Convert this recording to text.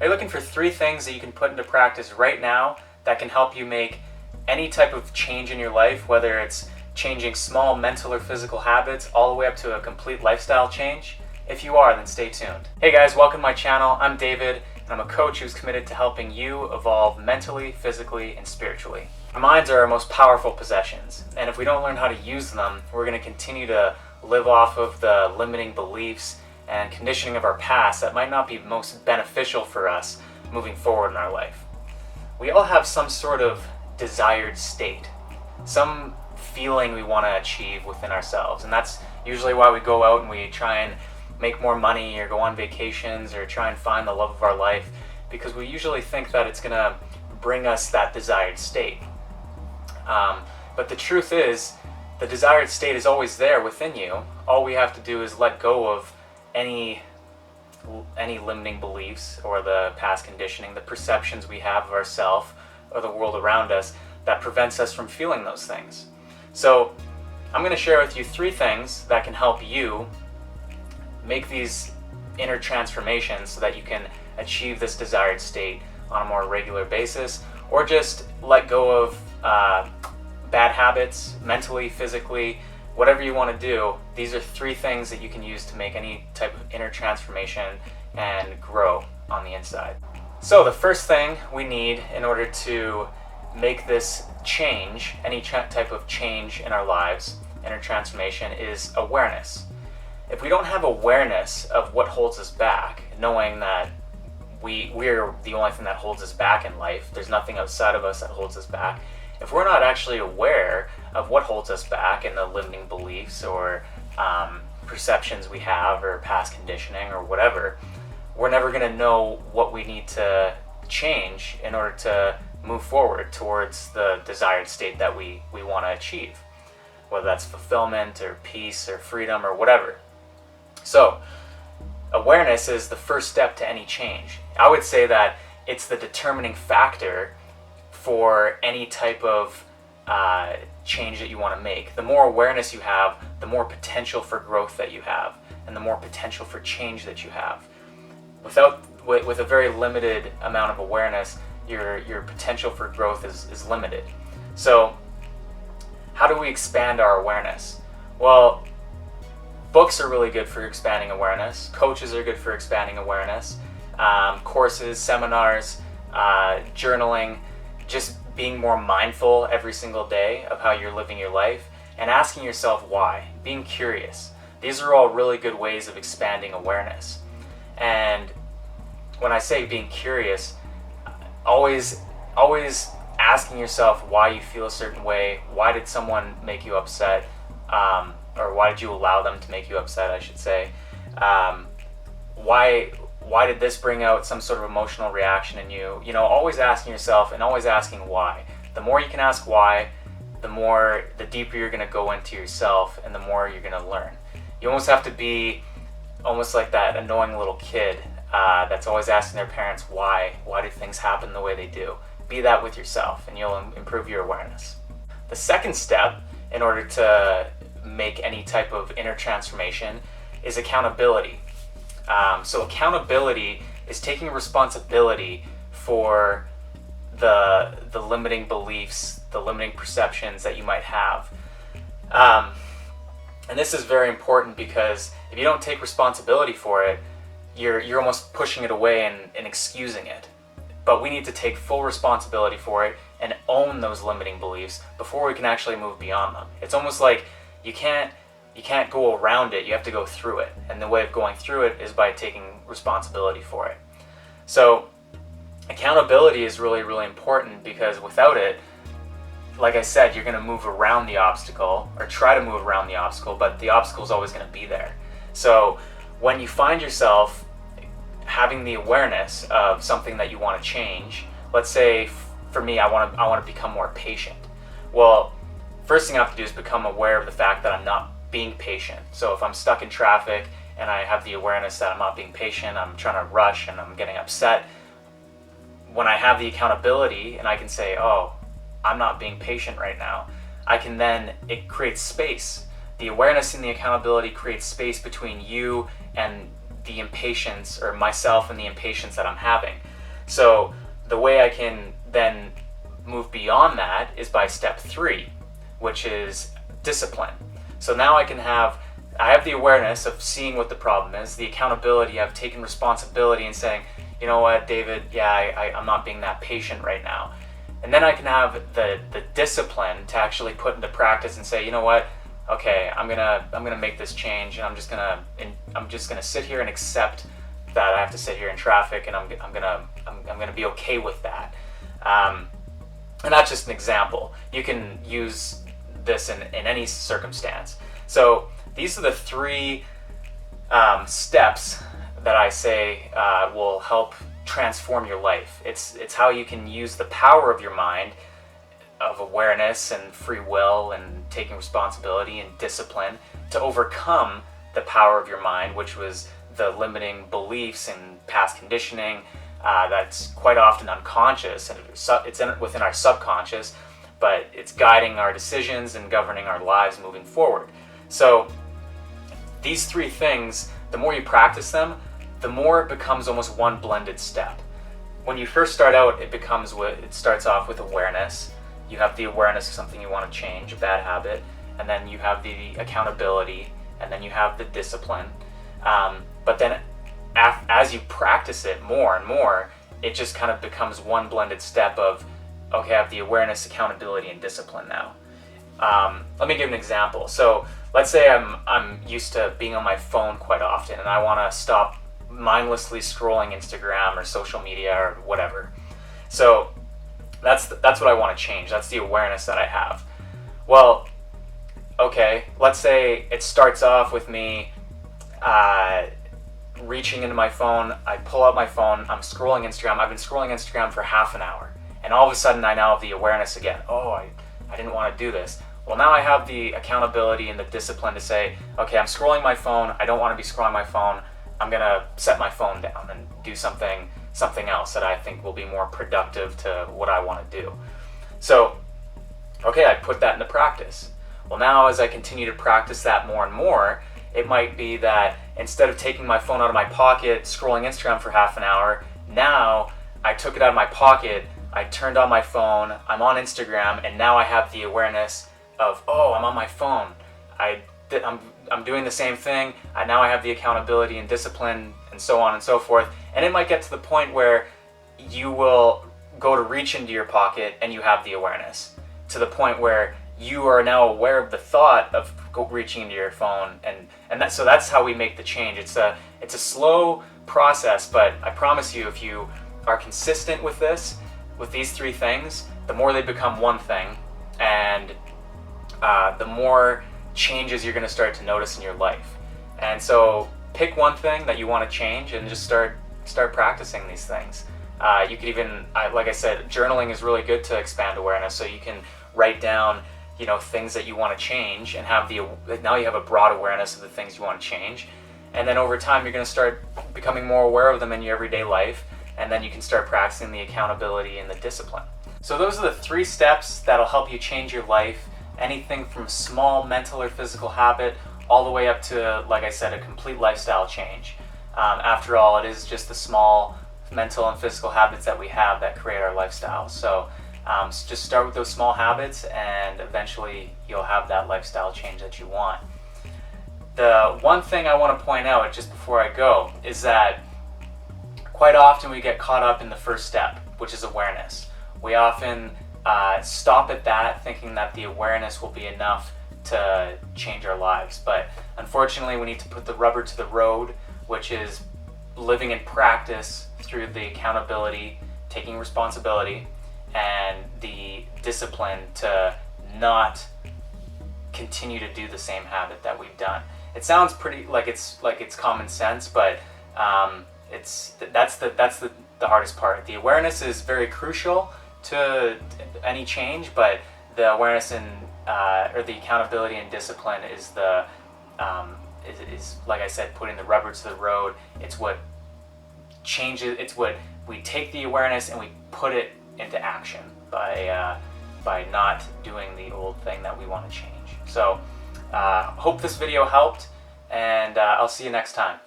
Are you looking for 3 things that you can put into practice right now that can help you make any type of change in your life, whether it's changing small mental or physical habits all the way up to a complete lifestyle change? If you are, then stay tuned. Hey guys, welcome to my channel. I'm David, and I'm a coach who's committed to helping you evolve mentally, physically, and spiritually. Our minds are our most powerful possessions, and if we don't learn how to use them, we're going to continue to live off of the limiting beliefs and conditioning of our past that might not be most beneficial for us moving forward in our life. We all have some sort of desired state, some feeling we want to achieve within ourselves, and that's usually why we go out and we try and make more money or go on vacations or try and find the love of our life, because we usually think that it's going to bring us that desired state. But the truth is, the desired state is always there within you. All we have to do is let go of any limiting beliefs or the past conditioning, the perceptions we have of ourselves or the world around us that prevents us from feeling those things. So I'm going to share with you 3 things that can help you make these inner transformations so that you can achieve this desired state on a more regular basis, or just let go of bad habits, mentally, physically, whatever you want to do. These are 3 things that you can use to make any type of inner transformation and grow on the inside. So the first thing we need in order to make this change, any type of change in our lives, inner transformation, is awareness. If we don't have awareness of what holds us back, knowing that we're the only thing that holds us back in life, there's nothing outside of us that holds us back. If we're not actually aware of what holds us back and the limiting beliefs or perceptions we have or past conditioning or whatever, we're never going to know what we need to change in order to move forward towards the desired state that we want to achieve, whether that's fulfillment or peace or freedom or whatever. So awareness is the first step to any change. I would say that it's the determining factor for any type of change that you want to make. The more awareness you have, the more potential for growth that you have, and the more potential for change that you have. With a very limited amount of awareness, your potential for growth is limited. So how do we expand our awareness? Well, books are really good for expanding awareness. Coaches are good for expanding awareness. Courses, seminars, journaling, just being more mindful every single day of how you're living your life and asking yourself why, being curious. These are all really good ways of expanding awareness. And when I say being curious, always asking yourself why you feel a certain way. Why did someone make you upset? Or why did you allow them to make you upset, I should say. Why did this bring out some sort of emotional reaction in you? You know, always asking yourself and always asking why. The more you can ask why, the deeper you're going to go into yourself and the more you're going to learn. You almost have to be almost like that annoying little kid that's always asking their parents why do things happen the way they do. Be that with yourself and you'll improve your awareness. The second step in order to make any type of inner transformation is accountability. So accountability is taking responsibility for the limiting beliefs, the limiting perceptions that you might have. And this is very important because if you don't take responsibility for it, you're almost pushing it away and excusing it. But we need to take full responsibility for it and own those limiting beliefs before we can actually move beyond them. It's almost like you can't go around it, you have to go through it. And the way of going through it is by taking responsibility for it. So accountability is really, really important, because without it, like I said, you're going to move around the obstacle or try to move around the obstacle, but the obstacle is always going to be there. So when you find yourself having the awareness of something that you want to change, let's say for me, I want to become more patient. Well, first thing I have to do is become aware of the fact that I'm not being patient. So if I'm stuck in traffic and I have the awareness that I'm not being patient, I'm trying to rush and I'm getting upset, when I have the accountability and I can say, oh, I'm not being patient right now, it creates space. The awareness and the accountability creates space between you and the impatience, or myself and the impatience that I'm having. So the way I can then move beyond that is by step 3, which is discipline. So now I have the awareness of seeing what the problem is, the accountability of taking responsibility and saying, you know what, David, yeah, I'm not being that patient right now. And then I can have the discipline to actually put into practice and say, you know what, okay, I'm gonna make this change, and I'm just gonna sit here and accept that I have to sit here in traffic, and I'm gonna be okay with that. And that's just an example. You can use this in any circumstance. So these are the 3 steps that I say will help transform your life. It's how you can use the power of your mind, of awareness and free will and taking responsibility and discipline, to overcome the power of your mind, which was the limiting beliefs and past conditioning that's quite often unconscious, and it's within our subconscious, but it's guiding our decisions and governing our lives moving forward. So these 3 things, the more you practice them, the more it becomes almost one blended step. When you first start out, it starts off with awareness. You have the awareness of something you want to change, a bad habit, and then you have the accountability, and then you have the discipline. But then as you practice it more and more, it just kind of becomes one blended step of, okay, I have the awareness, accountability, and discipline now. Let me give an example. So let's say I'm used to being on my phone quite often, and I want to stop mindlessly scrolling Instagram or social media or whatever. So that's what I want to change. That's the awareness that I have. Well, okay, let's say it starts off with me reaching into my phone. I pull out my phone, I'm scrolling Instagram. I've been scrolling Instagram for half an hour, and all of a sudden I now have the awareness again. Oh, I didn't want to do this. Well, now I have the accountability and the discipline to say, okay, I'm scrolling my phone. I don't want to be scrolling my phone. I'm gonna set my phone down and do something else that I think will be more productive to what I want to do. So, okay, I put that into practice. Well, now as I continue to practice that more and more, it might be that instead of taking my phone out of my pocket, scrolling Instagram for half an hour, now I took it out of my pocket, I turned on my phone, I'm on Instagram, and now I have the awareness of, oh, I'm on my phone. I'm doing the same thing. Now I have the accountability and discipline and so on and so forth. And it might get to the point where you will go to reach into your pocket and you have the awareness, to the point where you are now aware of the thought of reaching into your phone, so that's how we make the change. It's a slow process, but I promise you, if you are consistent with these 3 things, the more they become one thing, and the more changes you're going to start to notice in your life. And so pick one thing that you want to change and just start practicing these things. You could even, like I said, journaling is really good to expand awareness. So you can write down, things that you want to change, and now you have a broad awareness of the things you want to change. And then over time, you're going to start becoming more aware of them in your everyday life, and then you can start practicing the accountability and the discipline. So those are the 3 steps that'll help you change your life. Anything from a small mental or physical habit all the way up to, like I said, a complete lifestyle change. After all, it is just the small mental and physical habits that we have that create our lifestyle. So just start with those small habits, and eventually you'll have that lifestyle change that you want. The one thing I want to point out just before I go is that quite often we get caught up in the first step, which is awareness. We often stop at that, thinking that the awareness will be enough to change our lives. But unfortunately, we need to put the rubber to the road, which is living in practice through the accountability, taking responsibility, and the discipline to not continue to do the same habit that we've done. It sounds pretty like it's common sense, but that's the hardest part. The awareness is very crucial to any change, but the awareness and or the accountability and discipline is like I said, putting the rubber to the road. It's what changes. It's what we take the awareness and we put it into action by not doing the old thing that we want to change. So hope this video helped, and I'll see you next time.